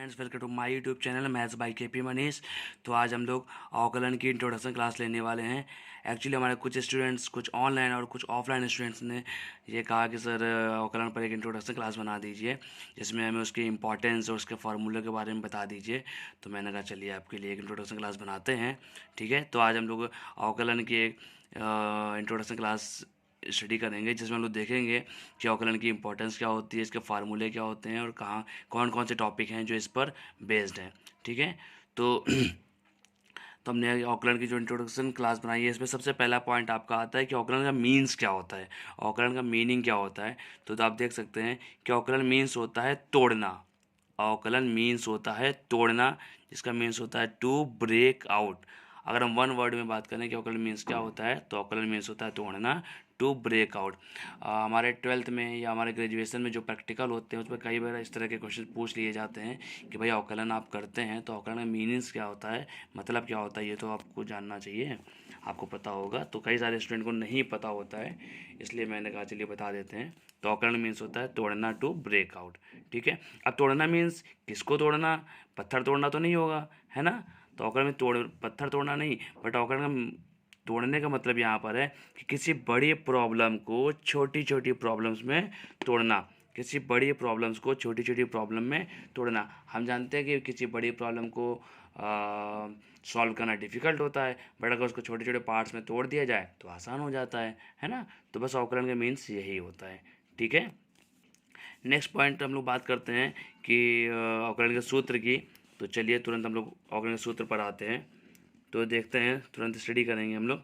Friends, welcome to my YouTube channel maths by KP Manish. तो आज हम लोग अवकलन की इंट्रोडक्शन क्लास लेने वाले हैं। एक्चुअली हमारे कुछ स्टूडेंट्स, कुछ ऑनलाइन और कुछ ऑफलाइन स्टूडेंट्स ने ये कहा कि सर अवकलन पर एक इंट्रोडक्शन क्लास बना दीजिए जिसमें हमें उसकी इंपॉर्टेंस और उसके फार्मूले के बारे में बता दीजिए। तो मैंने कहा चलिए आपके लिए एक इंट्रोडक्शन क्लास बनाते हैं। ठीक है, तो आज हम लोग अवकलन की एक इंट्रोडक्शन क्लास स्टडी करेंगे जिसमें हम लोग देखेंगे कि अवकलन की इंपॉर्टेंस क्या होती है, इसके फार्मूले क्या होते हैं और कहाँ कौन कौन से टॉपिक हैं जो इस पर बेस्ड हैं। ठीक है, तो तो हमने अवकलन की जो इंट्रोडक्शन क्लास बनाई है इसमें सबसे पहला पॉइंट आपका आता है कि अवकलन का मीन्स क्या होता है, अवकलन का मीनिंग क्या होता है। तो आप देख सकते हैं कि अवकलन मीन्स होता है तोड़ना। अवकलन मीन्स होता है तोड़ना, जिसका मीन्स होता है टू ब्रेक आउट। अगर हम वन वर्ड में बात करें कि अवकलन मीन्स क्या होता है, तो अवकलन मीन्स होता है तोड़ना, टू ब्रेक आउट। हमारे ट्वेल्थ में या हमारे ग्रेजुएशन में जो प्रैक्टिकल होते हैं उसमें कई बार इस तरह के क्वेश्चन पूछ लिए जाते हैं कि भाई अवकलन आप करते हैं तो अवकलन का मीनिंग्स क्या होता है, मतलब क्या होता है, ये तो आपको जानना चाहिए, आपको पता होगा। तो कई सारे स्टूडेंट को नहीं पता होता है, इसलिए मैंने कहा चलिए बता देते हैं। तो अवकलन मीन्स होता है तोड़ना, टू ब्रेक आउट। ठीक है, अब तोड़ना मीन्स किसको तोड़ना, पत्थर तोड़ना तो नहीं होगा, है ना। तो अवकलन में पत्थर तोड़ना नहीं, बट अवकलन का तोड़ने का मतलब यहाँ पर है कि किसी बड़ी प्रॉब्लम को छोटी छोटी प्रॉब्लम्स में तोड़ना, किसी बड़ी प्रॉब्लम्स को छोटी छोटी प्रॉब्लम में तोड़ना। हम जानते हैं कि किसी बड़ी प्रॉब्लम को सॉल्व करना डिफ़िकल्ट होता है, बट अगर उसको छोटे छोटे पार्ट्स में तोड़ दिया जाए तो आसान हो जाता है ना। तो बस अवकलन का मीन्स यही होता है। ठीक है, नेक्स्ट पॉइंट हम लोग बात करते हैं कि अवकलन के सूत्र की। तो चलिए तुरंत हम लोग अवकलन के सूत्र पर आते हैं। तो देखते हैं, तुरंत स्टडी करेंगे हम लोग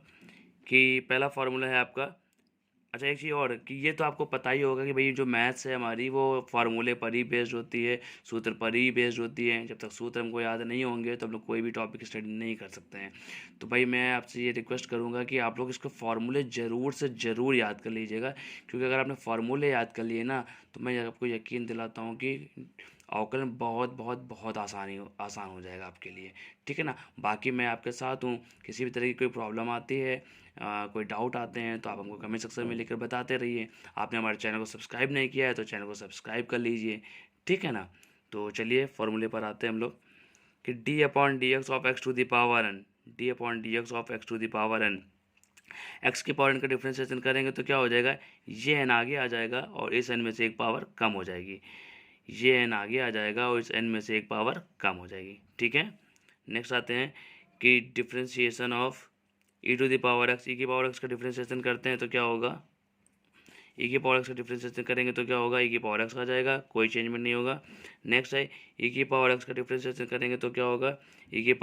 कि पहला फार्मूला है आपका। अच्छा, एक चीज़ और कि ये तो आपको पता ही होगा कि भाई जो मैथ्स है हमारी वो फार्मूले पर ही बेस्ड होती है, सूत्र पर ही बेस्ड होती है। जब तक सूत्र हमको याद नहीं होंगे तो हम लोग कोई भी टॉपिक स्टडी नहीं कर सकते हैं। तो भाई मैं आपसे ये रिक्वेस्ट करूँगा कि आप लोग इसको फार्मूले ज़रूर से ज़रूर याद कर लीजिएगा, क्योंकि अगर आपने फार्मूले याद कर लिए ना तो मैं आपको यकीन दिलाता हूँ कि अवकलन बहुत बहुत बहुत आसान हो जाएगा आपके लिए। ठीक है ना, बाकी मैं आपके साथ हूँ, किसी भी तरह की कोई प्रॉब्लम आती है, कोई डाउट आते हैं तो आप हमको कमेंट सेक्शन में लिखकर बताते रहिए। आपने हमारे चैनल को सब्सक्राइब नहीं किया है तो चैनल को सब्सक्राइब कर लीजिए। ठीक है ना, तो चलिए फॉर्मूले पर आते हैं हम लोग कि d upon d x of x to the power n, d upon d x of x to the power n. X के पावर एन का डिफ्रेंशिएशन करेंगे तो क्या हो जाएगा, ये एन आगे आ जाएगा और इस एन में से एक पावर कम हो जाएगी, ये एन आगे आ जाएगा और इस एन में से एक पावर कम हो जाएगी। ठीक है, नेक्स्ट आते हैं कि differentiation of e to the power x, e की पावर एक्स का डिफ्रेंशिएशन करते हैं तो क्या होगा, ई की पावर एक्स का डिफ्रेंशिएशन करेंगे तो क्या होगा, ई की पावर एक्स आ जाएगा, कोई चेंजमेंट नहीं होगा। नेक्स्ट है ई की पावर एक्स का डिफ्रेंशिएशन करेंगे तो क्या होगा, ए की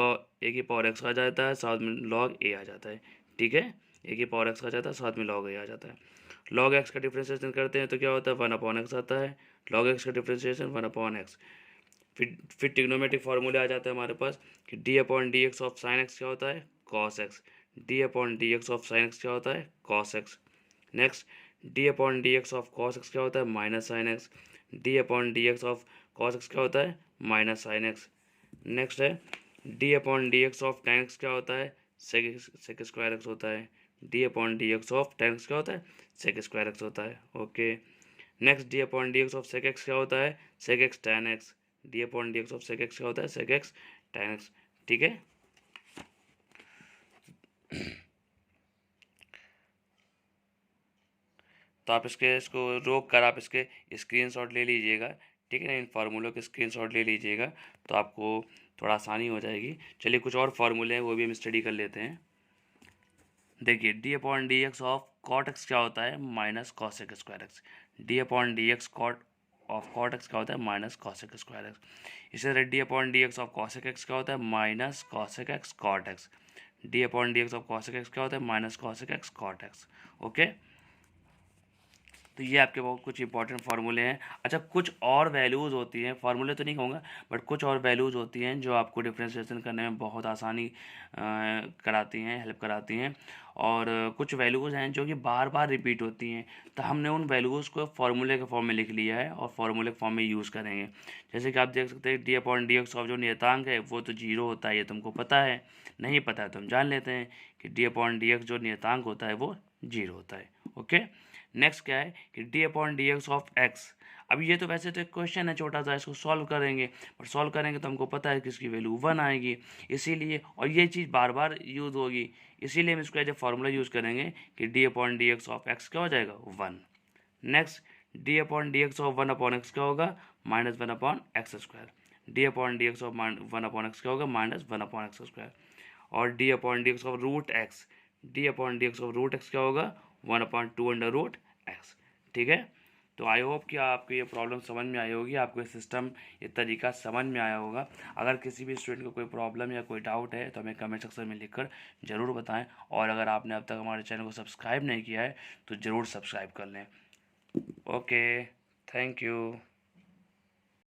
पावर एक्स आ जाता है, साथ में लॉग ए आ जाता है। ठीक है, ए की पावर एक्स आ जाता है, साथ में लॉग ए आ जाता है। लॉग एक्स का डिफ्रेंशिएशन करते हैं तो क्या होता है, 1 अपॉन एक्स आता है। लॉग एक्स का डिफ्रेंशिएशन 1 अपॉन एक्स। फिर ट्रिग्नोमेट्रिक फार्मूले आ जाता है हमारे पास कि d upon d x of sine x क्या होता है, cos x. D upon d x of sine x क्या होता है, cos x. Next, d upon d x of cos x क्या होता है, minus sine x. D upon d x of cos x क्या होता है, माइनस साइन एक्स। नेक्स्ट है d upon d x of tan x क्या होता है, सेक स्क्वायर एक्स होता है। D upon d x of tan x क्या होता है, सेक स्क्वायर एक्स होता है। Okay, next d upon d x of sec x क्या होता है, sec x tan x. D upon d x of sec x क्या होता है, सेक एक्स टेन एक्स। ठीक है, तो आप इसको रोक कर आप इसके स्क्रीनशॉट ले लीजिएगा। ठीक है ना, इन फार्मूलों के स्क्रीनशॉट ले लीजिएगा तो आपको थोड़ा आसानी हो जाएगी। चलिए कुछ और फार्मूले हैं वो भी हम स्टडी कर लेते हैं। देखिए, d upon d x of cot x क्या होता है, minus cosec square x. D upon d x cot of cot x क्या होता है, माइनस कॉसेक स्क्वायर एक्स। इसी तरह d upon d x of cosec x क्या होता है, minus cosec x cot x. D upon d x of cosec x क्या होता है, minus cosec x cot x. Okay, तो ये आपके बहुत कुछ इंपॉर्टेंट फार्मूले हैं। अच्छा, कुछ और वैल्यूज़ होती हैं, फार्मूले तो नहीं कहूँगा बट कुछ और वैल्यूज़ होती हैं जो आपको डिफ्रेंशिएशन करने में बहुत आसानी कराती हैं, हेल्प कराती हैं। और कुछ वैल्यूज़ हैं जो कि बार बार रिपीट होती हैं, तो हमने उन वैल्यूज़ को फार्मूले के फॉर्म में लिख लिया है और फार्मूले के फॉर्म में यूज़ करेंगे। जैसे कि आप देख सकते हैं D upon d x of जो नियतांक है वो तो जीरो होता है, ये तुमको पता है। नहीं पता है तो हम जान लेते हैं कि डी अपॉन डी एक्स जो नियतांक होता है वो जीरो होता है। ओके, नेक्स्ट क्या है कि d upon d x of x. अब ये तो वैसे तो एक क्वेश्चन है छोटा सा, इसको सॉल्व करेंगे, पर सॉल्व करेंगे तो हमको पता है कि इसकी वैल्यू 1 आएगी, इसीलिए, और ये चीज़ बार बार यूज़ होगी, इसीलिए हम इसको एज ए फॉर्मूला यूज़ करेंगे कि d upon d x of x क्या हो जाएगा 1। Next d upon d x of 1 upon x क्या होगा -1 upon x square. D upon d x of 1 upon x क्या होगा -1 अपॉन एक्स स्क्वायर। और d upon d x of root x, d upon d x of root x क्या होगा 1 upon 2 under root x. ठीक है, तो I hope कि आपको ये प्रॉब्लम समझ में आई होगी, आपको ये सिस्टम, ये तरीका समझ में आया होगा। अगर किसी भी स्टूडेंट को कोई प्रॉब्लम या कोई डाउट है तो हमें कमेंट सेक्शन में लिखकर ज़रूर बताएं, और अगर आपने अब तक हमारे चैनल को सब्सक्राइब नहीं किया है तो ज़रूर सब्सक्राइब कर लें। Okay, thank you.